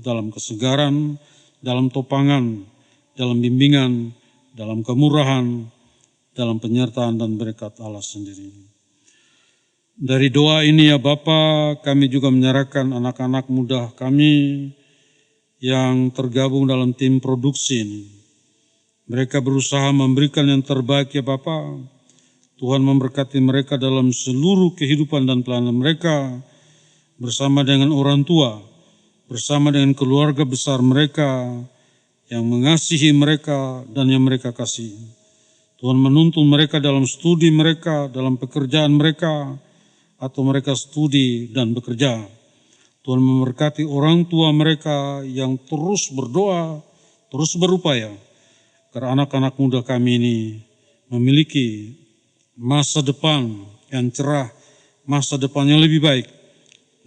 dalam kesegaran, dalam topangan, dalam bimbingan, dalam kemurahan, dalam penyertaan dan berkat Allah sendiri. Dari doa ini ya Bapa, kami juga menyerahkan anak-anak muda kami yang tergabung dalam tim produksi ini. Mereka berusaha memberikan yang terbaik ya Bapa. Tuhan memberkati mereka dalam seluruh kehidupan dan pelayanan mereka, bersama dengan orang tua, bersama dengan keluarga besar mereka yang mengasihi mereka dan yang mereka kasih. Tuhan menuntun mereka dalam studi mereka, dalam pekerjaan mereka, atau mereka studi dan bekerja. Tuhan memberkati orang tua mereka yang terus berdoa, terus berupaya, agar anak-anak muda kami ini memiliki masa depan yang cerah, masa depan yang lebih baik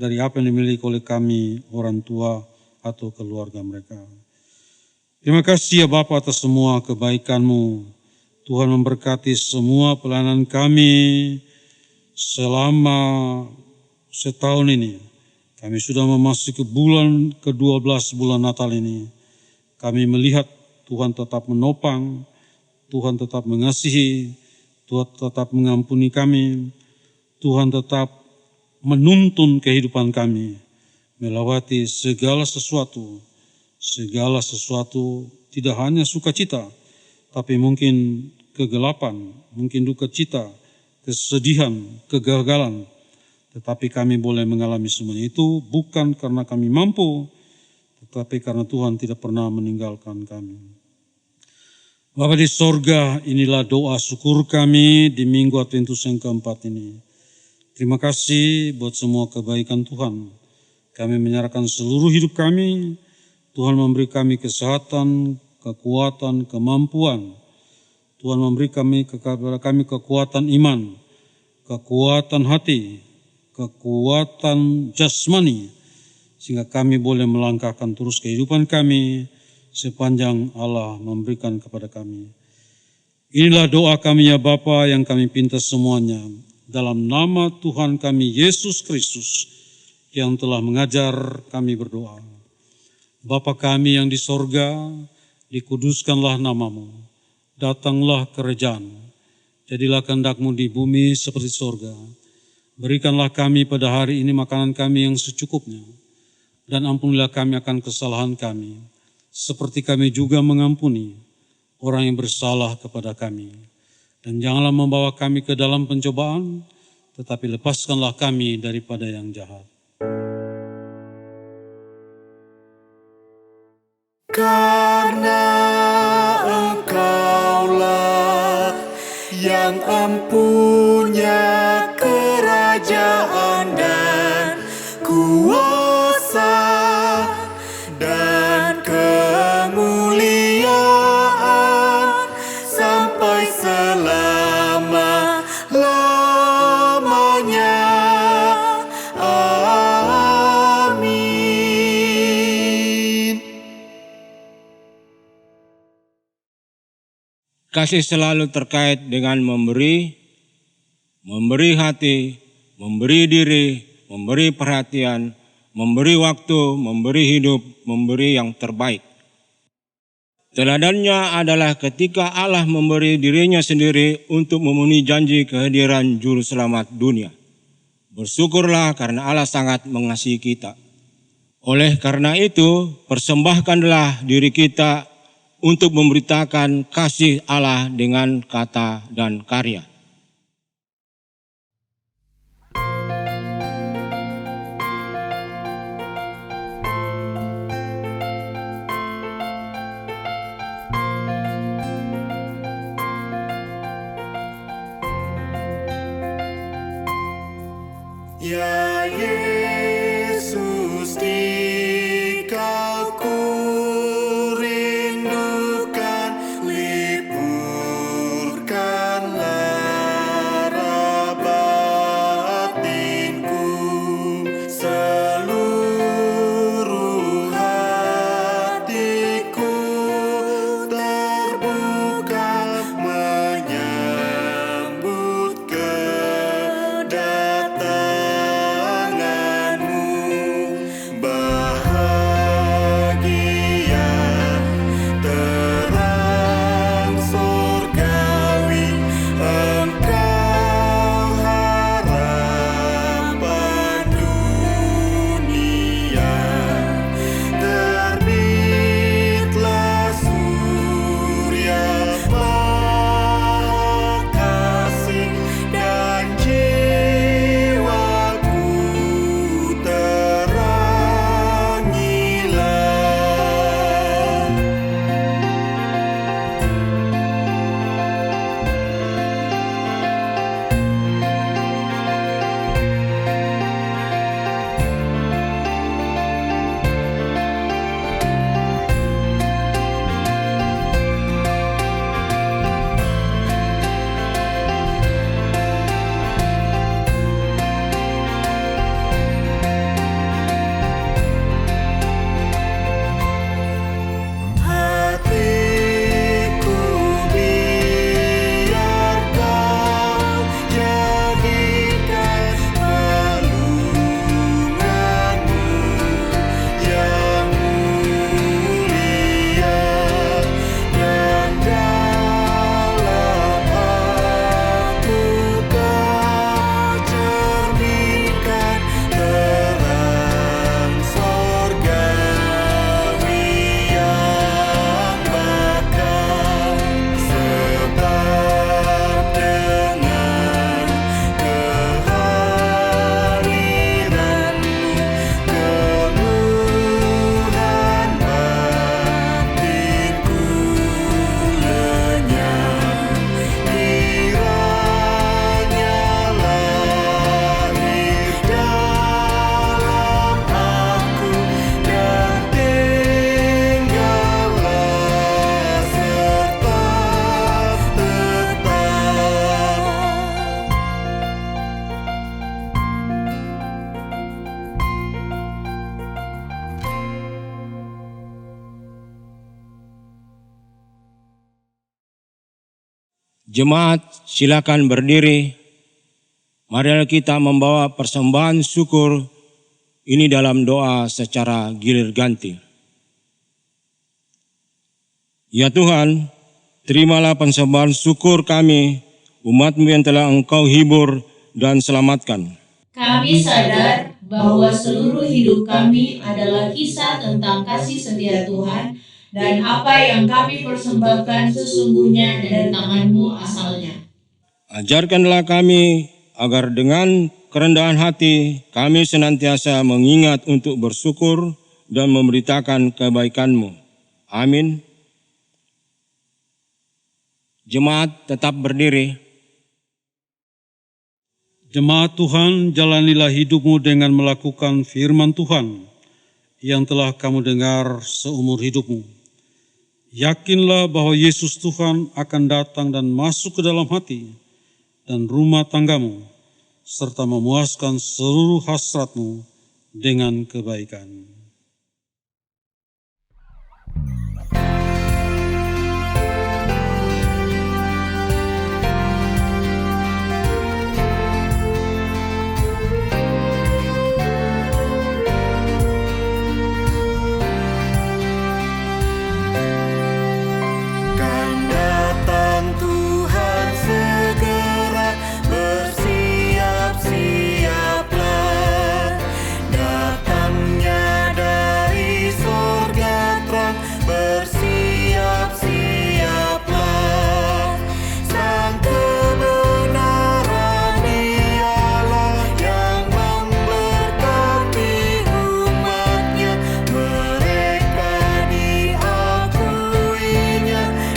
dari apa yang dimiliki oleh kami, orang tua atau keluarga mereka. Terima kasih ya Bapa atas semua kebaikan-Mu. Tuhan memberkati semua pelayanan kami selama setahun ini. Kami sudah memasuki bulan ke-12 bulan Natal ini. Kami melihat Tuhan tetap menopang, Tuhan tetap mengasihi, Tuhan tetap mengampuni kami, Tuhan tetap menuntun kehidupan kami melewati segala sesuatu tidak hanya sukacita, tapi mungkin kegelapan, mungkin duka cita, kesedihan, kegagalan. Tetapi kami boleh mengalami semuanya itu bukan karena kami mampu, tetapi karena Tuhan tidak pernah meninggalkan kami. Bapa di sorga, inilah doa syukur kami di Minggu Adventus yang keempat ini. Terima kasih buat semua kebaikan Tuhan. Kami menyerahkan seluruh hidup kami. Tuhan memberi kami kesehatan, kekuatan, kemampuan. Tuhan memberi kepada kami kekuatan iman, kekuatan hati, kekuatan jasmani, sehingga kami boleh melangkahkan terus kehidupan kami sepanjang Allah memberikan kepada kami. Inilah doa kami ya Bapa yang kami pinta semuanya dalam nama Tuhan kami Yesus Kristus yang telah mengajar kami berdoa. Bapa kami yang di sorga, dikuduskanlah nama-Mu, datanglah kerajaan, jadilah kehendak-Mu di bumi seperti sorga. Berikanlah kami pada hari ini makanan kami yang secukupnya, dan ampunilah kami akan kesalahan kami, seperti kami juga mengampuni orang yang bersalah kepada kami. Dan janganlah membawa kami ke dalam pencobaan, tetapi lepaskanlah kami daripada yang jahat. Karena Engkaulah yang empunya kerajaan dan kuasa dan kemuliaan sampai selama-lamanya. Amin. Kasih selalu terkait dengan memberi hati, memberi diri, memberi perhatian, memberi waktu, memberi hidup, memberi yang terbaik. Teladannya adalah ketika Allah memberi dirinya sendiri untuk memenuhi janji kehadiran Juru Selamat dunia. Bersyukurlah karena Allah sangat mengasihi kita. Oleh karena itu, persembahkanlah diri kita untuk memberitakan kasih Allah dengan kata dan karya. Ya Yesus, di Kau ku rindukan, lipurkanlah batinku, seluruh hatiku terbuka menyambut kedatanganmu. Bahagia terang surgawi, Engkau harapan dunia. Terbitlah surya Maha Kasih dan jiwaku terangilah. Hatiku biar Kau jadikan pelunganmu yang mulia, dan dalam aku Kau cerminkan terang sorgawi yang bakal, sebab dengan kehadiranmu keluhan batinku lenyap. Kiranya lahir dalam aku dan tinggallah serta tetap. Jemaat, silakan berdiri. Marilah kita membawa persembahan syukur ini dalam doa secara gilir ganti. Ya Tuhan, terimalah persembahan syukur kami, umat-Mu yang telah Engkau hibur dan selamatkan. Kami sadar bahwa seluruh hidup kami adalah kisah tentang kasih setia Tuhan dan apa yang kami persembahkan sesungguhnya dari tangan-Mu asalnya. Ajarkanlah kami agar dengan kerendahan hati kami senantiasa mengingat untuk bersyukur dan memberitakan kebaikan-Mu. Amin. Jemaat tetap berdiri. Jemaat Tuhan, jalanilah hidupmu dengan melakukan firman Tuhan yang telah kamu dengar seumur hidupmu. Yakinlah bahwa Yesus Tuhan akan datang dan masuk ke dalam hati dan rumah tanggamu, serta memuaskan seluruh hasratmu dengan kebaikan. Kan datang Tuhan segera, bersiap-siaplah. Datangnya dari surga terang, bersiap-siaplah. Sang kebenaran Dialah yang memberkati umatnya. Mereka diakuinya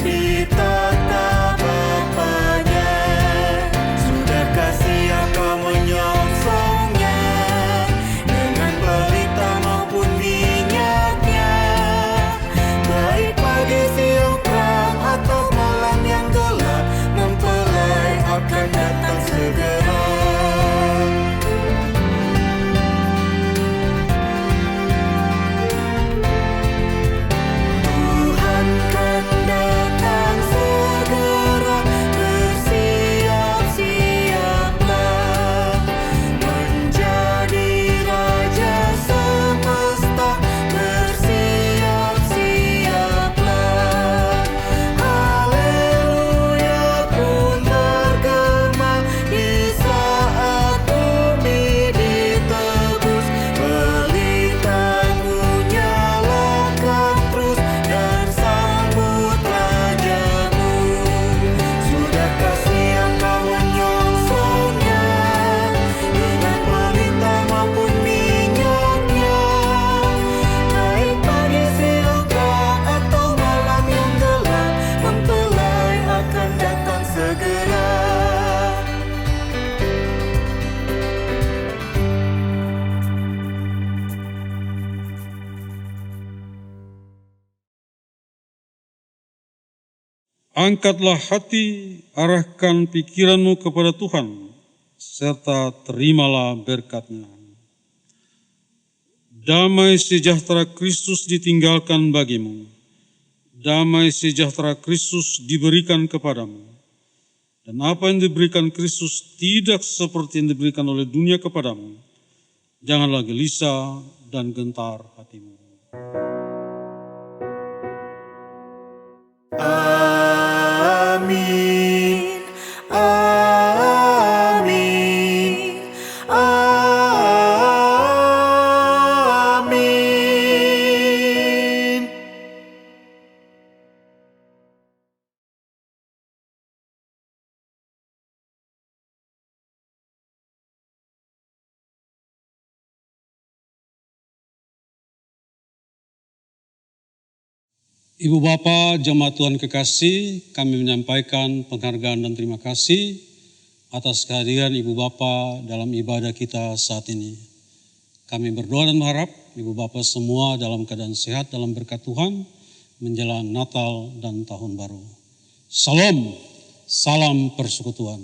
di tata Bapanya. Sudahkah siap kau menyongsongnya dengan pelita maupun minyaknya? Baik pagi, siang, terang atau malam yang gelap, mempelai akan datang segera. Tuhan kan datang segera, bersiap-siaplah. Menjadi Raja semesta, bersiap-siaplah. Haleluya pun bergema di saat bumi ditebus. Pelitamu nyalakan terus dan sambut Rajamu. Sudahkah siap kau menyongsongnya dengan pelita maupun minyaknya? Baik pagi, siang, terang atau malam yang gelap, mempelai akan datang segera. Angkatlah hati, arahkan pikiranmu kepada Tuhan, serta terimalah berkat-Nya. Damai sejahtera Kristus ditinggalkan bagimu. Damai sejahtera Kristus diberikan kepadamu. Dan apa yang diberikan Kristus tidak seperti yang diberikan oleh dunia kepadamu. Janganlah gelisah dan gentar hatimu. Amin, amin, amin. Ibu Bapa, jemaat Tuhan kekasih, kami menyampaikan penghargaan dan terima kasih atas kehadiran Ibu Bapa dalam ibadah kita saat ini. Kami berdoa dan berharap Ibu Bapa semua dalam keadaan sehat dalam berkat Tuhan menjelang Natal dan Tahun Baru. Salam, salam persekutuan.